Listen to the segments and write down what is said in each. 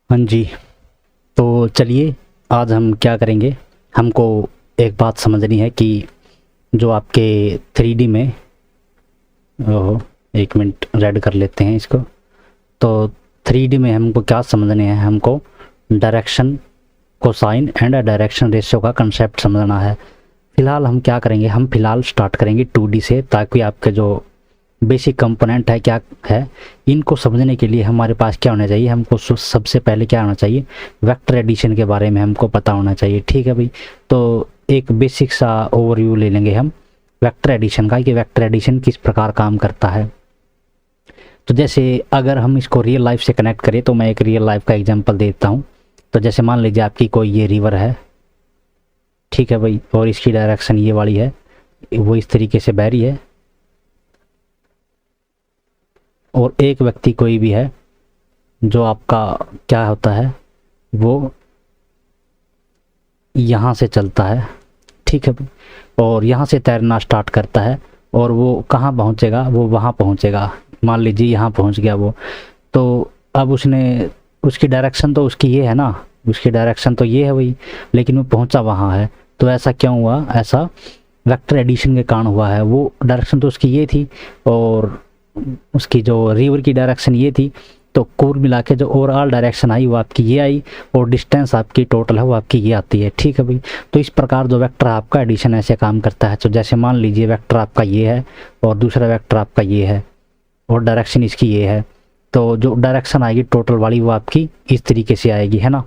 हाँ जी। तो चलिए, आज हम क्या करेंगे, हमको एक बात समझनी है कि जो आपके 3D में, ओहो, एक मिनट रेड कर लेते हैं इसको। तो 3D में हमको क्या समझने हैं, हमको direction, cosine and direction ratio का कंसेप्ट समझना है। फ़िलहाल हम क्या करेंगे, हम फ़िलहाल स्टार्ट करेंगे 2D से, ताकि आपके जो बेसिक कंपोनेंट है क्या है, इनको समझने के लिए हमारे पास क्या होना चाहिए, हमको सबसे पहले क्या होना चाहिए, वेक्टर एडिशन के बारे में हमको पता होना चाहिए। ठीक है भाई। तो एक बेसिक सा ओवरव्यू ले लेंगे हम वेक्टर एडिशन का, कि वेक्टर एडिशन किस प्रकार काम करता है। तो जैसे अगर हम इसको रियल लाइफ से कनेक्ट करें, तो मैं एक रियल लाइफ का एग्जांपल देता हूँ। तो जैसे मान लीजिए आपकी कोई ये रिवर है, ठीक है भाई, और इसकी डायरेक्शन ये वाली है, वो इस तरीके से बह रही है, और एक व्यक्ति कोई भी है जो आपका क्या होता है, वो यहाँ से चलता है, ठीक है भाई, और यहाँ से तैरना स्टार्ट करता है, और वो कहाँ पहुँचेगा, वो वहाँ पहुँचेगा। मान लीजिए यहाँ पहुँच गया वो, तो अब उसने, उसकी डायरेक्शन तो उसकी ये है ना, उसकी डायरेक्शन तो ये है वही, लेकिन वो पहुँचा वहाँ है। तो ऐसा क्यों हुआ, ऐसा वेक्टर एडिशन के कारण हुआ है। वो डायरेक्शन तो उसकी ये थी, और उसकी जो रिवर की डायरेक्शन ये थी, तो कुल मिला के जो ओवरऑल डायरेक्शन आई वो आपकी ये आई, और डिस्टेंस आपकी टोटल है वो आपकी ये आती है। ठीक है भाई। तो इस प्रकार जो वेक्टर आपका एडिशन ऐसे काम करता है। तो जैसे मान लीजिए वेक्टर आपका ये है, और दूसरा वेक्टर आपका ये है, और डायरेक्शन इसकी ये है, तो जो डायरेक्शन आएगी टोटल वाली वो आपकी इस तरीके से आएगी, है ना।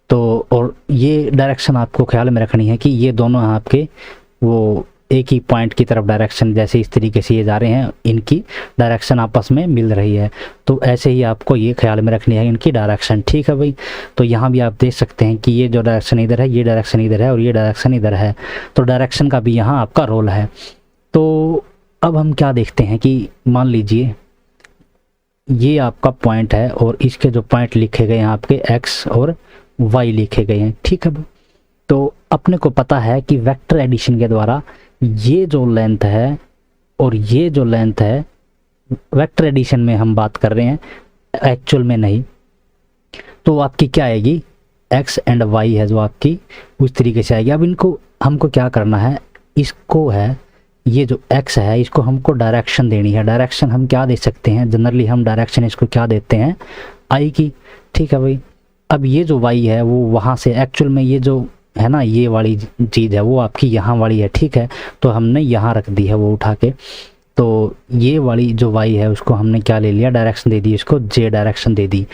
तो और ये डायरेक्शन आपको ख्याल में रखनी है कि ये दोनों आपके वो एक ही पॉइंट की तरफ डायरेक्शन, जैसे इस तरीके से ये जा रहे हैं, इनकी डायरेक्शन आपस में मिल रही है। तो ऐसे ही आपको ये ख्याल में रखनी है इनकी डायरेक्शन। ठीक है भाई। तो यहाँ भी आप देख सकते हैं कि ये जो डायरेक्शन इधर है, ये डायरेक्शन इधर है, और ये डायरेक्शन इधर है। तो डायरेक्शन का भी यहाँ आपका रोल है। तो अब हम क्या देखते हैं कि मान लीजिए ये आपका पॉइंट है, और इसके जो पॉइंट लिखे गए हैं आपके एक्स और वाई लिखे गए हैं। ठीक है भाई। तो अपने को पता है कि वेक्टर एडिशन के द्वारा ये जो लेंथ है और ये जो लेंथ है, वेक्टर एडिशन में हम बात कर रहे हैं, एक्चुअल में नहीं। तो आपकी क्या आएगी, एक्स एंड वाई है जो आपकी, उस तरीके से आएगी। अब इनको हमको क्या करना है, इसको है, ये जो एक्स है इसको हमको डायरेक्शन देनी है। डायरेक्शन हम क्या दे सकते हैं, जनरली हम डायरेक्शन इसको क्या देते हैं, आई की। ठीक है भाई। अब ये जो वाई है वो वहाँ से, एक्चुअल में ये जो है ना, ये वाली चीज़ है वो आपकी यहाँ वाली है। ठीक है। तो हमने यहाँ रख दी है वो उठा के। तो ये वाली जो वाई है उसको हमने क्या ले लिया, डायरेक्शन दे दी, इसको जे डायरेक्शन दे दी।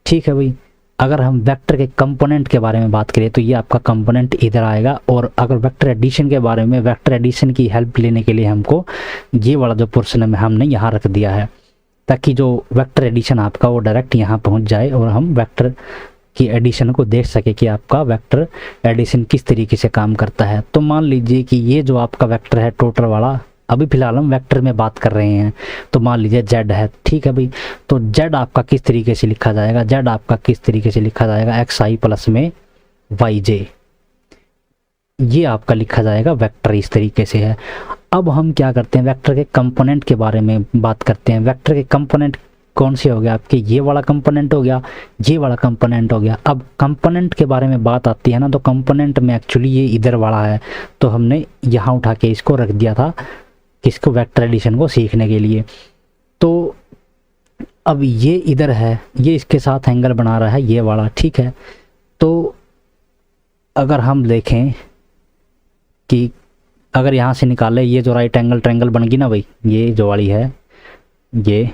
ठीक है भाई। अगर हम वेक्टर के कंपोनेंट के बारे में बात करें, तो ये आपका कंपोनेंट इधर आएगा। और अगर वेक्टर एडिशन के बारे में, वेक्टर एडिशन की हेल्प लेने के लिए हमको ये वाला जो पोर्शन है हमने यहाँ रख दिया है, ताकि जो वेक्टर एडिशन आपका वो डायरेक्ट यहाँ पहुँच जाए, और हम वेक्टर की एडिशन को देख सके कि आपका वेक्टर एडिशन किस तरीके से काम करता है। तो मान लीजिए कि ये जो आपका वेक्टर है टोटल वाला, अभी फिलहाल हम वेक्टर में बात कर रहे हैं, तो मान लीजिए जेड है। ठीक है भाई। तो जेड आपका किस तरीके से लिखा जाएगा, जेड आपका किस तरीके से लिखा जाएगा, एक्स आई प्लस में वाई जे, ये आपका लिखा जाएगा वेक्टर, इस तरीके से है। अब हम क्या करते हैं, वेक्टर के कंपोनेंट के बारे में बात करते हैं। वेक्टर के कंपोनेंट कौन से हो गया आपके, ये वाला कंपोनेंट हो गया, ये वाला कंपोनेंट हो गया। अब कंपोनेंट के बारे में बात आती है ना, तो कंपोनेंट में एक्चुअली ये इधर वाला है, तो हमने यहाँ उठा के इसको रख दिया था, किसको, वेक्टर एडिशन को सीखने के लिए। तो अब ये इधर है, ये इसके साथ एंगल बना रहा है ये वाला। ठीक है। तो अगर हम देखें कि अगर यहाँ से निकाले, ये जो राइट एंगल ट्रायंगल बन गई ना भाई, ये जो वाली है, ये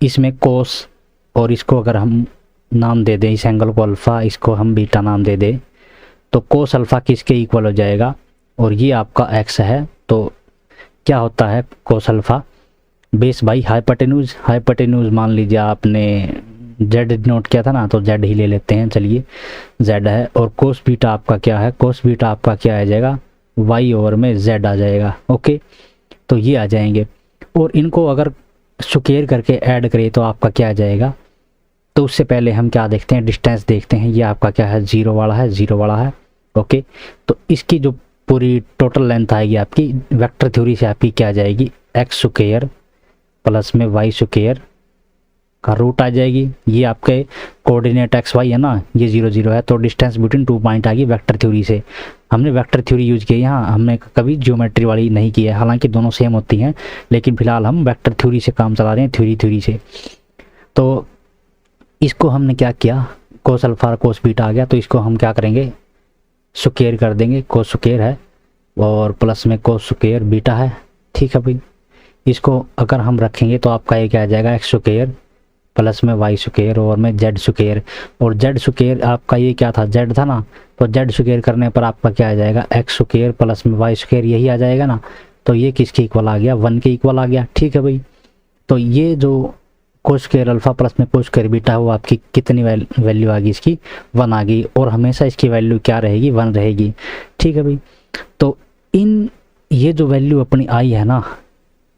इसमें कोस, और इसको अगर हम नाम दे दें, इस एंगल को अल्फ़ा, इसको हम बीटा नाम दे दें, तो कोस अल्फ़ा किसके इक्वल हो जाएगा, और ये आपका एक्स है। तो क्या होता है, cos alpha base by hypotenuse. Hypotenuse मान लीजिए आपने जेड नोट किया था ना, तो जेड ही ले लेते हैं, चलिए जेड है। और कोस बीटा आपका क्या है, कोस बीटा आपका क्या आ जाएगा, वाई ओवर में जेड आ जाएगा। ओके। तो ये आ जाएंगे, और इनको अगर स्क्वायर करके ऐड करें तो आपका क्या आ जाएगा। तो उससे पहले हम क्या देखते हैं, डिस्टेंस देखते हैं। ये आपका क्या है, जीरो वाला है, जीरो वाला है। ओके। तो इसकी जो पूरी टोटल लेंथ आएगी आपकी वेक्टर थ्योरी से, आपकी क्या आ जाएगी, एक्स स्क्वायर प्लस में वाई स्क्वायर का रूट आ जाएगी। ये आपके कोऑर्डिनेट एक्स वाई है ना, ये 0 0 है, तो डिस्टेंस बिटवीन 2 पॉइंट आ गई वेक्टर थ्योरी से। हमने वेक्टर थ्योरी यूज़ की है यहाँ, हमने कभी ज्योमेट्री वाली नहीं की है, हालांकि दोनों सेम होती हैं, लेकिन फिलहाल हम वेक्टर थ्योरी से काम चला रहे हैं, थ्योरी से। तो इसको हमने क्या किया, कोस अल्फा कोस बीटा आ गया, तो इसको हम क्या करेंगे, स्क्वायर कर देंगे, कोस स्क्वायर है और प्लस में कोस स्क्वायर बीटा है। ठीक है भाई, इसको अगर हम रखेंगे तो आपका ये क्या आ जाएगा, एक्स स्क्वायर प्लस में वाई स्क्वायर और में जेड स्क्वायर, और जेड स्क्वायर आपका ये क्या था, जेड था ना, तो जेड स्क्वायर करने पर आपका क्या आ जाएगा, एक्स स्क्वायर प्लस में वाई स्क्वायर, यही आ जाएगा ना। तो ये किसके इक्वल आ गया, 1 के इक्वल आ गया। ठीक है भाई, तो ये जो कोस स्क्वायर अल्फा प्लस में कोस स्क्वायर बीटा वो आपकी कितनी वैल्यू आ गई, इसकी 1 आ गई, और हमेशा इसकी वैल्यू क्या रहेगी, 1 रहेगी। ठीक है भाई, तो इन ये जो वैल्यू अपनी आई है ना,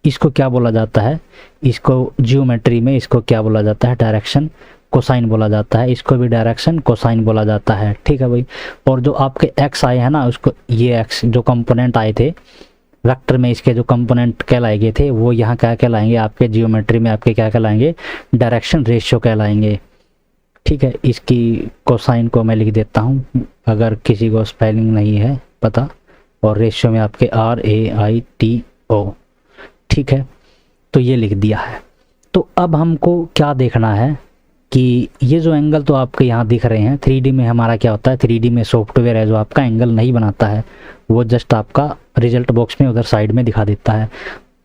इसको क्या बोला जाता है, इसको जियोमेट्री में इसको क्या बोला जाता है, डायरेक्शन कोसाइन बोला जाता है, इसको भी डायरेक्शन कोसाइन बोला जाता है। ठीक है भाई, और जो आपके एक्स आए हैं ना, उसको ये एक्स जो कंपोनेंट आए थे वेक्टर में, इसके जो कंपोनेंट कहलाए गए थे वो यहाँ क्या कहलाएंगे, आपके जियोमेट्री में आपके क्या कहलाएंगे, डायरेक्शन रेशियो कहलाएंगे। ठीक है, इसकी कोसाइन को मैं लिख देता हूँ अगर किसी को स्पेलिंग नहीं है पता, और रेशियो में आपके RAITO। ठीक है, तो ये लिख दिया है। तो अब हमको क्या देखना है कि ये जो एंगल तो आपके यहाँ दिख रहे हैं, 3D में हमारा क्या होता है, 3D में सॉफ्टवेयर है जो आपका एंगल नहीं बनाता है, वो जस्ट आपका रिजल्ट बॉक्स में उधर साइड में दिखा देता है।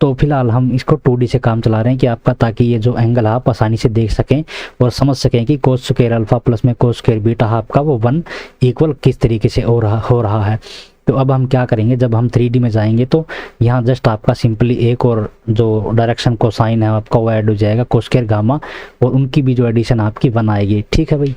तो फिलहाल हम इसको 2D से काम चला रहे हैं कि आपका, ताकि ये जो एंगल आप आसानी से देख सकें और समझ सकें कि कोस स्क्वायर अल्फा प्लस में कोस स्क्वायर बीटा आपका वो 1 इक्वल किस तरीके से हो रहा है। तो अब हम क्या करेंगे, जब हम 3D में जाएंगे तो यहाँ जस्ट आपका सिंपली एक और जो डायरेक्शन कोसाइन है आपका वो ऐड हो जाएगा, कोस स्क्वायर गामा, और उनकी भी जो एडिशन आपकी 1 आएगी। ठीक है भाई,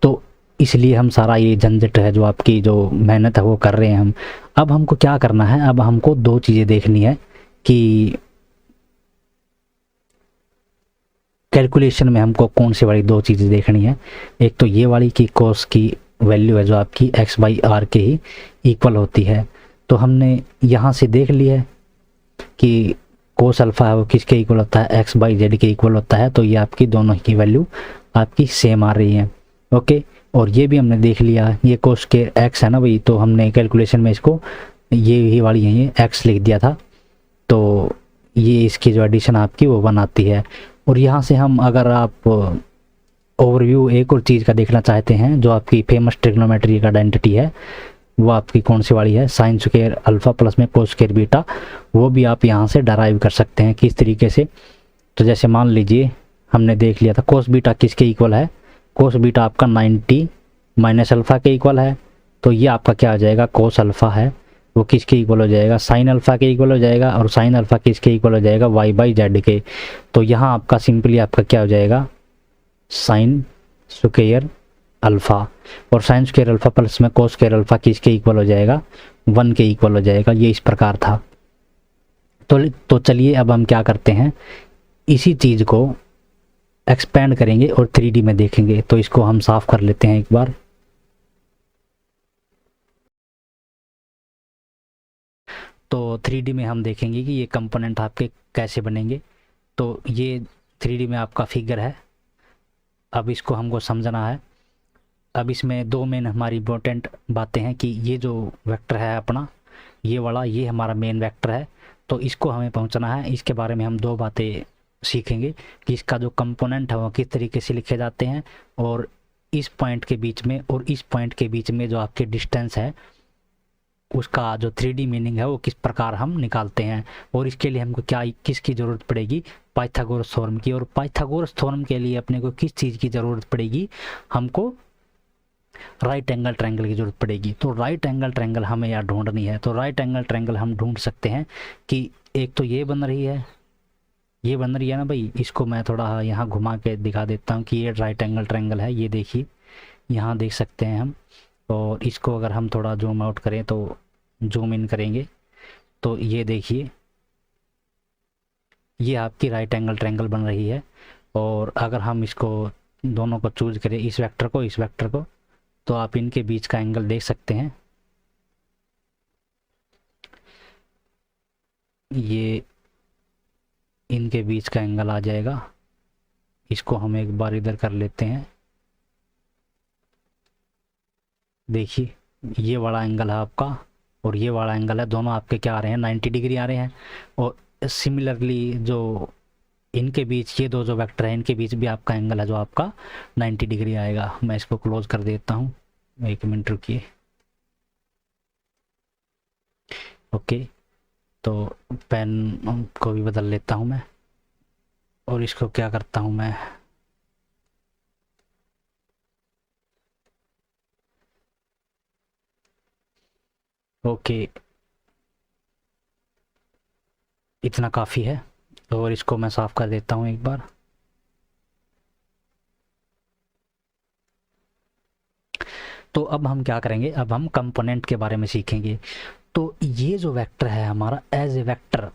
तो इसलिए हम सारा ये झंझट है जो आपकी जो मेहनत है वो कर रहे हैं हम। अब हमको क्या करना है, अब हमको 2 चीज़ें देखनी है कि कैलकुलेशन में हमको कौन सी वाली 2 चीज़ें देखनी है। एक तो ये वाली कि कोस की वैल्यू है जो आपकी x/r के ही इक्वल होती है, तो हमने यहाँ से देख लिया है कि कोस अल्फा है वो किसके इक्वल होता है, x/z के इक्वल होता है, तो ये आपकी दोनों की वैल्यू आपकी सेम आ रही है। ओके, और ये भी हमने देख लिया, ये कोस के x है ना भाई, तो हमने कैलकुलेशन में इसको ये वाली है ये x लिख दिया था, तो ये इसकी जो एडिशन आपकी वो 1 आती है। और यहाँ से हम अगर आप ओवरव्यू एक और चीज़ का देखना चाहते हैं, जो आपकी फेमस ट्रिग्नोमेट्री का आइडेंटिटी है वो आपकी कौन सी वाली है, साइन स्क्वायर अल्फा प्लस में कोस स्क्वायर बीटा, वो भी आप यहाँ से डराइव कर सकते हैं किस तरीके से। तो जैसे मान लीजिए हमने देख लिया था कोस बीटा किसके इक्वल है, कोस बीटा आपका 90 माइनस अल्फ़ा के इक्वल है, तो ये आपका क्या हो जाएगा, कोस अल्फ़ा है वो किसके इक्वल हो जाएगा, साइन अल्फ़ा के इक्वल हो जाएगा, और साइन अल्फ़ा किसके इक्वल हो जाएगा, y/z के। तो यहाँ आपका सिंपली आपका क्या हो जाएगा, साइन स्क्वायर अल्फ़ा, और साइन स्क्वायर अल्फ़ा प्लस में कोस स्क्वायर अल्फ़ा किसके इक्वल हो जाएगा, 1 के इक्वल हो जाएगा। ये इस प्रकार था। तो चलिए अब हम क्या करते हैं, इसी चीज़ को एक्सपेंड करेंगे और 3D में देखेंगे। तो इसको हम साफ कर लेते हैं एक बार। तो 3D में हम देखेंगे कि ये कंपोनेंट आपके कैसे बनेंगे। तो ये 3D में आपका फिगर है, अब इसको हमको समझना है। अब इसमें 2 मेन हमारी इम्पोर्टेंट बातें हैं कि ये जो वेक्टर है अपना, ये वाला, ये हमारा मेन वेक्टर है, तो इसको हमें पहुंचना है। इसके बारे में हम 2 बातें सीखेंगे कि इसका जो कंपोनेंट है वो किस तरीके से लिखे जाते हैं, और इस पॉइंट के बीच में और इस पॉइंट के बीच में जो आपके डिस्टेंस है उसका जो 3D मीनिंग है वो किस प्रकार हम निकालते हैं। और इसके लिए हमको क्या किसकी ज़रूरत पड़ेगी, पाइथागोरस थ्योरम की। और पाइथागोरस थ्योरम के लिए अपने को किस चीज़ की ज़रूरत पड़ेगी, हमको राइट एंगल ट्रायंगल की ज़रूरत पड़ेगी। तो राइट एंगल ट्रायंगल हमें यहाँ ढूंढनी है। तो राइट एंगल ट्रायंगल हम ढूंढ सकते हैं कि एक तो ये बन रही है, ये बन रही है ना भाई, इसको मैं थोड़ा यहाँ घुमा के दिखा देता हूँ कि ये राइट एंगल ट्रायंगल है। ये देखिए यहाँ देख सकते हैं हम, और इसको अगर हम थोड़ा जूम आउट करें तो जूम इन करेंगे तो ये देखिए ये आपकी राइट एंगल ट्रायंगल बन रही है। और अगर हम इसको दोनों को चूज करें, इस वेक्टर को, इस वेक्टर को, तो आप इनके बीच का एंगल देख सकते हैं। ये इनके बीच का एंगल आ जाएगा इसको हम एक बार इधर कर लेते हैं। देखिए ये वाला एंगल है आपका और ये वाला एंगल है, दोनों आपके क्या आ रहे हैं 90 डिग्री आ रहे हैं। और सिमिलरली जो इनके बीच ये दो जो वेक्टर हैं इनके बीच भी आपका एंगल है जो आपका 90 डिग्री आएगा। मैं इसको क्लोज कर देता हूँ, 1 मिनट रुकिए। ओके, तो पेन को भी बदल लेता हूँ मैं और इसको क्या करता हूँ मैं, ओके इतना काफ़ी है और इसको मैं साफ़ कर देता हूँ एक बार। तो अब हम क्या करेंगे, अब हम कंपोनेंट के बारे में सीखेंगे। तो ये जो वेक्टर है हमारा एज ए वेक्टर,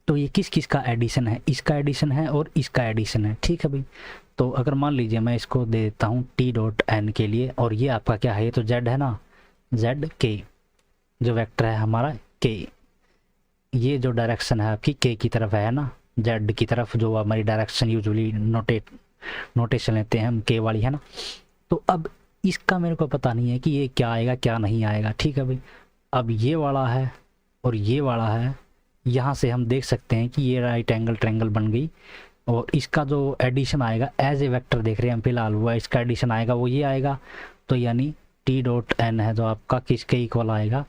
तो ये किस किस का एडिशन है, इसका एडिशन है और इसका एडिशन है, ठीक है भाई। तो अगर मान लीजिए मैं इसको दे देता हूँ टी डॉट एन के लिए, और ये आपका क्या है, ये तो जेड है ना, जेड के जो वेक्टर है हमारा के, ये जो डायरेक्शन है आपकी के की तरफ है ना, जेड की तरफ, जो हमारी डायरेक्शन यूजुअली नोटेशन लेते हैं हम के वाली है ना। तो अब इसका मेरे को पता नहीं है कि ये क्या आएगा क्या नहीं आएगा, ठीक है भाई। अब ये वाला है और ये वाला है, यहाँ से हम देख सकते हैं कि ये राइट एंगल ट्रायंगल बन गई। और इसका जो एडिशन आएगा एज ए वेक्टर देख रहे हैं हम फिलहाल, हुआ इसका एडिशन आएगा वो ये आएगा। तो यानी टी डॉट एन है जो आपका किसके इक्वल आएगा,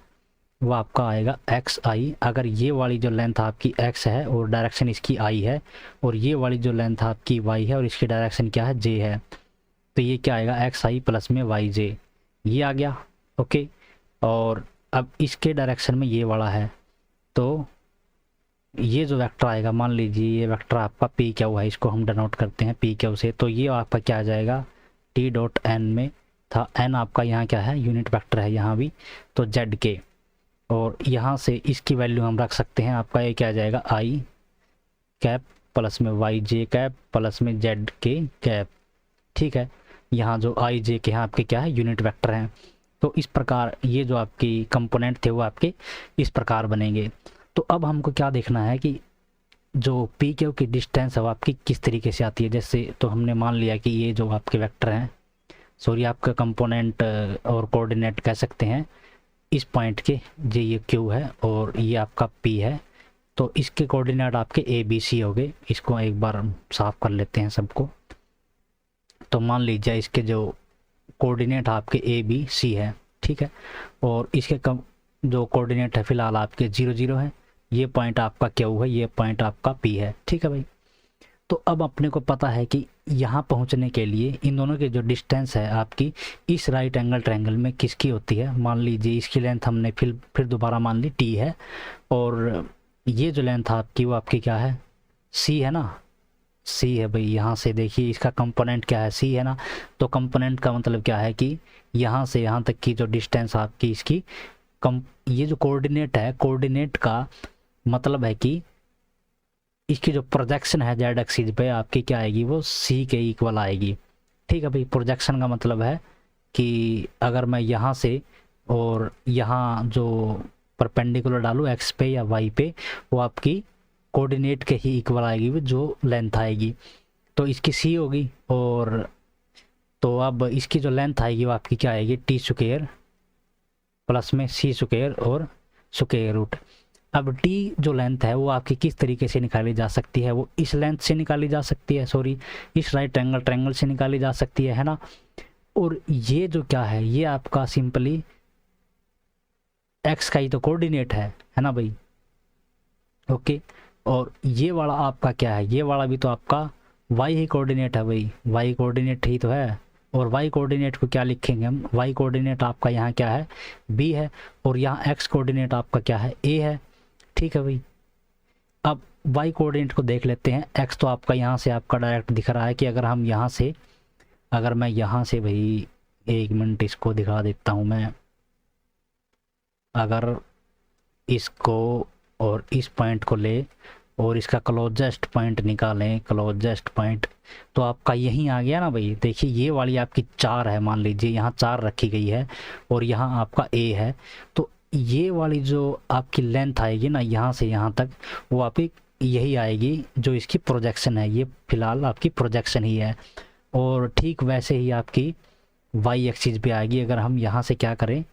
वो आपका आएगा एक्स आई। अगर ये वाली जो लेंथ आपकी एक्स है और डायरेक्शन इसकी आई है, और ये वाली जो लेंथ आपकी वाई है और इसकी डायरेक्शन क्या है जे है, तो ये क्या आएगा एक्स आई प्लस में वाई जे, ये आ गया। ओके, और अब इसके डायरेक्शन में ये वाला है, तो ये जो वेक्टर आएगा, मान लीजिए ये वेक्टर आपका पी क्यू है, इसको हम डिनोट करते हैं पी क्यू से। तो ये आपका क्या आ जाएगा, टी डॉट एन में था, एन आपका यहाँ क्या है यूनिट वेक्टर है यहाँ भी, तो जेड के, और यहाँ से इसकी वैल्यू हम रख सकते हैं, आपका ये क्या आ जाएगा आई कैप प्लस में वाई जे कैप प्लस में जेड के कैप, ठीक है। यहाँ जो आई जे के हैं आपके क्या है यूनिट वेक्टर हैं। तो इस प्रकार ये जो आपकी कंपोनेंट थे वो आपके इस प्रकार बनेंगे। तो अब हमको क्या देखना है कि जो पी क्यू की डिस्टेंस है वो आपकी किस तरीके से आती है। जैसे तो हमने मान लिया कि ये जो आपके वेक्टर हैं, सॉरी आपका कंपोनेंट और कोऑर्डिनेट कह सकते हैं, इस पॉइंट के जो ये क्यू है और ये आपका पी है, तो इसके कोऑर्डिनेट आपके ए बी सी हो गए। इसको एक बार साफ कर लेते हैं सबको। तो मान लीजिए इसके जो कोऑर्डिनेट आपके ए बी सी है, ठीक है, और इसके जो कोऑर्डिनेट है फिलहाल आपके 0 0 है, ये पॉइंट आपका क्यू है, ये पॉइंट आपका पी है, ठीक है भाई। तो अब अपने को पता है कि यहाँ पहुँचने के लिए इन दोनों की जो डिस्टेंस है आपकी इस राइट एंगल ट्रायंगल में किसकी होती है। मान लीजिए इसकी लेंथ हमने फिर दोबारा मान ली टी है, और ये जो लेंथ आपकी वो आपकी क्या है सी है ना, सी है भाई। यहाँ से देखिए इसका कंपोनेंट क्या है सी है ना, तो कंपोनेंट का मतलब क्या है कि यहाँ से यहाँ तक की जो डिस्टेंस आपकी इसकी ये जो कोऑर्डिनेट है, कोऑर्डिनेट का मतलब है कि इसकी जो प्रोजेक्शन है जेड एक्सिस पे आपकी क्या आएगी, वो सी के इक्वल आएगी, ठीक है भाई। प्रोजेक्शन का मतलब है कि अगर मैं यहाँ से और यहाँ जो परपेंडिकुलर डालूँ एक्स पे या वाई पे, वो आपकी कोऑर्डिनेट के ही इक्वल आएगी वो जो लेंथ आएगी। तो इसकी सी होगी, और तो अब इसकी जो लेंथ आएगी वो आपकी क्या आएगी टी स्क्वायर प्लस में सी स्क्वायर और स्क्वायर रूट। अब टी जो लेंथ है वो आपकी किस तरीके से निकाली जा सकती है, वो इस लेंथ से निकाली जा सकती है, सॉरी इस राइट एंगल ट्रायंगल से निकाली जा सकती है ना। और ये जो क्या है ये आपका सिंपली एक्स का ही तो कोऑर्डिनेट है ना भाई। ओके, और ये वाला आपका क्या है, ये वाला भी तो आपका वाई ही कोऑर्डिनेट है भाई, वाई कोऑर्डिनेट ही तो है। और वाई कोऑर्डिनेट को क्या लिखेंगे हम, वाई कोऑर्डिनेट आपका यहाँ क्या है बी है, और यहाँ एक्स कोऑर्डिनेट आपका क्या है ए है, ठीक है भाई। अब वाई कोऑर्डिनेट को देख लेते हैं। एक्स तो आपका यहाँ से आपका डायरेक्ट दिख रहा है कि अगर हम यहाँ से, अगर मैं यहाँ से भाई 1 मिनट इसको दिखा देता हूँ मैं, अगर इसको और इस पॉइंट को ले और इसका क्लोजेस्ट पॉइंट निकालें, क्लोजेस्ट पॉइंट, तो आपका यहीं आ गया ना भाई। देखिए ये वाली आपकी 4 है, मान लीजिए यहाँ 4 रखी गई है और यहाँ आपका ए है, तो ये वाली जो आपकी लेंथ आएगी ना यहाँ से यहाँ तक, वो आपकी यही आएगी जो इसकी प्रोजेक्शन है, ये फिलहाल आपकी प्रोजेक्शन ही है। और ठीक वैसे ही आपकी वाई एक्सिस भी आएगी। अगर हम यहाँ से क्या करें,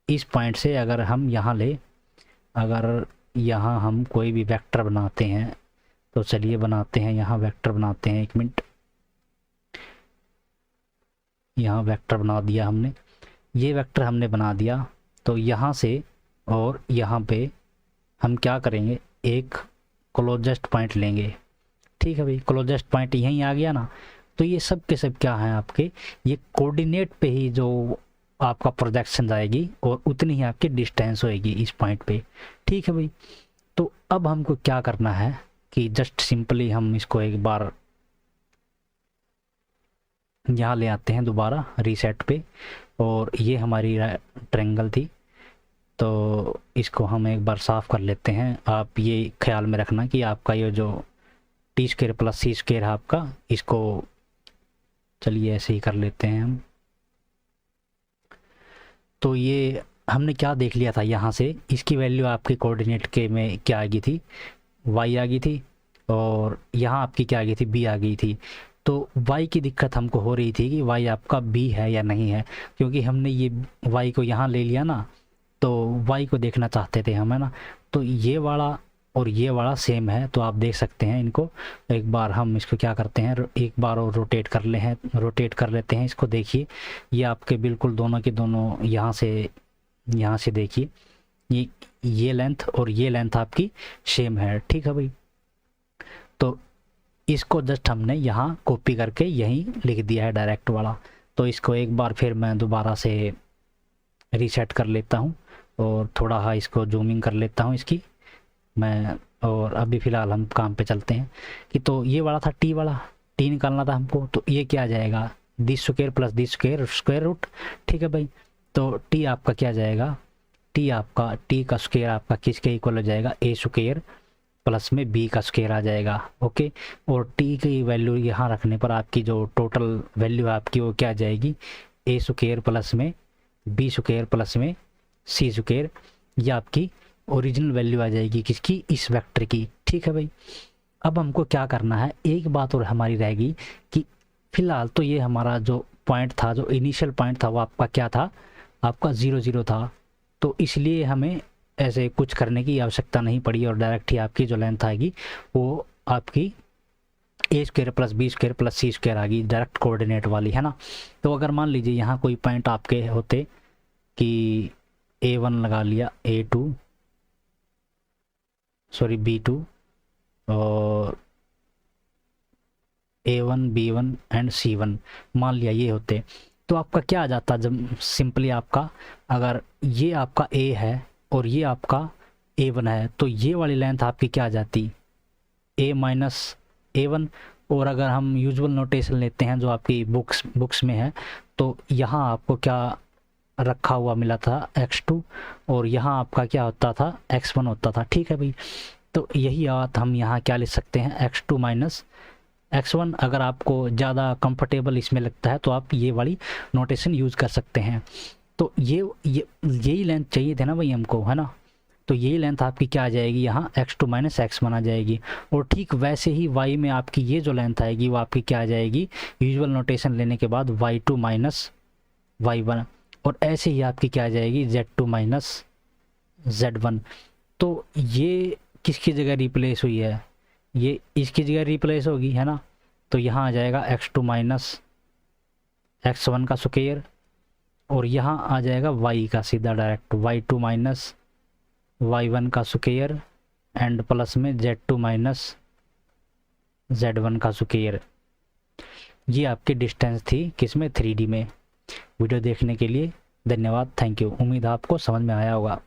इस पॉइंट से अगर हम यहाँ ले, अगर यहाँ हम कोई भी वेक्टर बनाते हैं तो चलिए बनाते हैं, यहाँ वेक्टर बनाते हैं, 1 मिनट, यहाँ वेक्टर बना दिया हमने। ये वेक्टर हमने बना दिया तो यहाँ से और यहाँ पे हम क्या करेंगे, एक क्लोजेस्ट पॉइंट लेंगे। ठीक है भाई, क्लोजेस्ट पॉइंट यहीं आ गया ना। तो ये सब के सब क्या हैं आपके, ये कोऑर्डिनेट पे ही जो आपका प्रोजेक्शन आएगी और उतनी ही आपकी डिस्टेंस होएगी इस पॉइंट पे। ठीक है भाई, तो अब हमको क्या करना है कि जस्ट सिंपली हम इसको एक बार यहाँ ले आते हैं दोबारा रीसेट पे। और ये हमारी ट्रायंगल थी तो इसको हम एक बार साफ़ कर लेते हैं। आप ये ख्याल में रखना कि आपका ये जो T square plus C square है आपका, इसको चलिए ऐसे ही कर लेते हैं हम। तो ये हमने क्या देख लिया था, यहाँ से इसकी वैल्यू आपके कोऑर्डिनेट के में क्या आ गई थी, वाई आ गई थी, और यहाँ आपकी क्या आ गई थी, बी आ गई थी। तो y की दिक्कत हमको हो रही थी कि y आपका b है या नहीं है, क्योंकि हमने ये y को यहाँ ले लिया ना, तो y को देखना चाहते थे हम, है ना। तो ये वाला और ये वाला सेम है, तो आप देख सकते हैं इनको। एक बार हम इसको क्या करते हैं, एक बार और रोटेट कर लेते हैं इसको। देखिए ये आपके बिल्कुल दोनों के दोनों यहाँ से देखिए ये लेंथ और ये लेंथ आपकी सेम है। ठीक है भाई, तो इसको जस्ट हमने यहाँ कॉपी करके यहीं लिख दिया है डायरेक्ट वाला। तो इसको एक बार फिर मैं दोबारा से रीसेट कर लेता हूँ और थोड़ा इसको जूमिंग कर लेता हूँ इसकी मैं। और अभी फ़िलहाल हम काम पे चलते हैं कि तो ये वाला था टी वाला, टी निकालना था हमको। तो ये क्या आ जाएगा, D square plus D square square root. ठीक है भाई, तो टी आपका क्या जाएगा, टी का स्क्वायर आपका किसके इक्वल हो जाएगा, ए स्क्वायर प्लस में बी का स्क्वायर आ जाएगा। ओके, और टी की वैल्यू यहाँ रखने पर आपकी जो टोटल वैल्यू है आपकी वो क्या आ जाएगी, ए स्क्वायर प्लस में बी स्क्वायर प्लस में सी स्क्वायर। ये आपकी ओरिजिनल वैल्यू आ जाएगी किसकी, इस वेक्टर की। ठीक है भाई, अब हमको क्या करना है, एक बात और हमारी रहेगी कि फ़िलहाल तो ये हमारा जो पॉइंट था, जो इनिशियल पॉइंट था, वो आपका क्या था, आपका 0 0 था। तो इसलिए हमें ऐसे कुछ करने की आवश्यकता नहीं पड़ी और डायरेक्ट ही आपकी जो लेंथ आएगी वो आपकी A square plus B square plus C square आ गई, डायरेक्ट कोऑर्डिनेट वाली, है ना। तो अगर मान लीजिए यहाँ कोई पॉइंट आपके होते कि A1 लगा लिया, A2 सॉरी B2 और A1 B1 एंड C1 मान लिया ये होते, तो आपका क्या आ जाता, जब सिंपली आपका अगर ये आपका A है और ये आपका A1 है, तो ये वाली लेंथ आपकी क्या आ जाती, A माइनस A1। और अगर हम यूजुअल नोटेशन लेते हैं जो आपकी बुक्स में है, तो यहाँ आपको क्या रखा हुआ मिला था x2 और यहाँ आपका क्या होता था, x1 होता था। ठीक है भाई, तो यही बात हम यहाँ क्या लिख सकते हैं, x2 माइनस x1। अगर आपको ज़्यादा कंफर्टेबल इसमें लगता है तो आप ये वाली नोटेशन यूज़ कर सकते हैं। तो यही लेंथ चाहिए थे ना भाई हमको, है ना। तो यही लेंथ आपकी क्या आ जाएगी, यहाँ x2 माइनस x1 आ जाएगी। और ठीक वैसे ही y में आपकी ये जो लेंथ आएगी वो आपकी क्या आ जाएगी, यूजुअल नोटेशन लेने के बाद y2 माइनस y1। और ऐसे ही आपकी क्या आ जाएगी, z2 माइनस z1। तो ये किसकी जगह रिप्लेस हुई है, ये इसकी जगह रिप्लेस होगी, है ना। तो यहाँ आ जाएगा x2 माइनस x1 का स्क्वायर और यहाँ आ जाएगा y का सीधा डायरेक्ट y2 माइनस y1 का स्क्वायर एंड प्लस में z2 माइनस z1 का स्क्वायर। ये आपकी डिस्टेंस थी किसमें, 3D में। वीडियो देखने के लिए धन्यवाद, थैंक यू। उम्मीद आपको समझ में आया होगा।